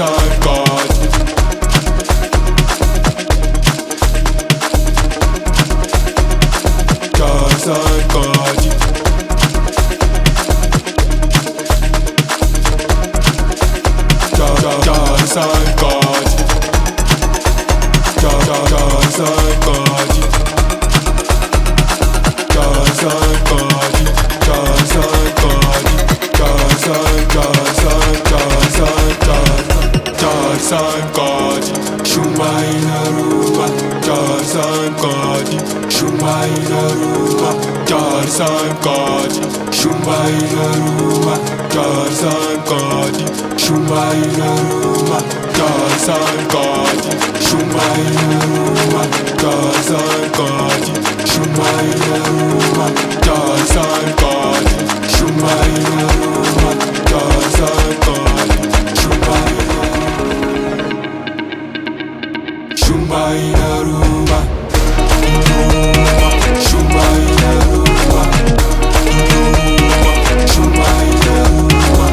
I'm God. Cause I'm God. Cause I'm God. Cause I'm God. Cause I'm God. Cause I'm God. Cause I'm God. Shumaina Ruma. Cause I'm God. Shumaina Ruma. Cause I'm God. Shumaina Ruma. Cause I'm God. Shumaina Ruma. Cause I'm God. Shumaina Ruma. Cause I'm God. Shumaina Ruma. Cause I'm God. Shumaina Ruma. Cause I'm God. Shumaina Ruma. Shumaina Ruma. Shumaina Ruma. Shumaina Ruma. Shumaina Ruma.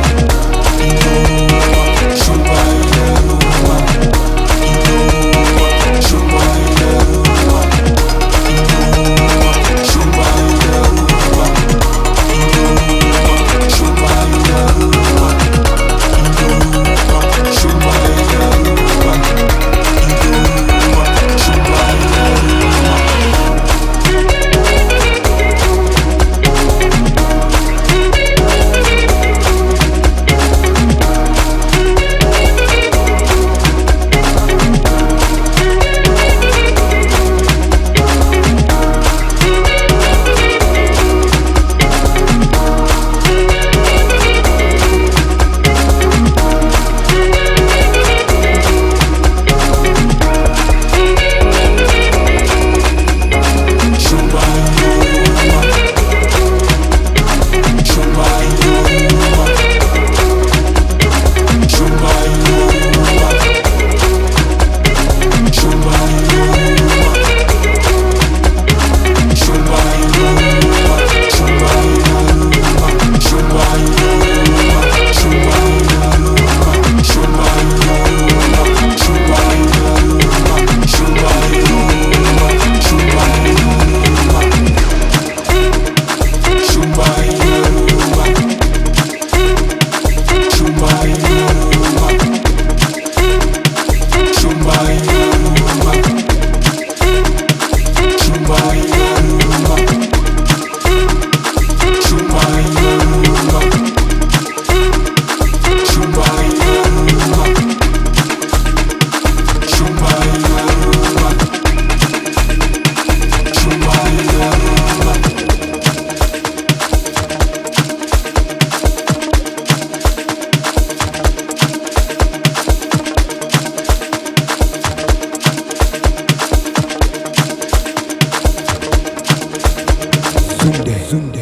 Shumaina Ruma. Shumaina Ruma. Shumaina Ruma. Zunde.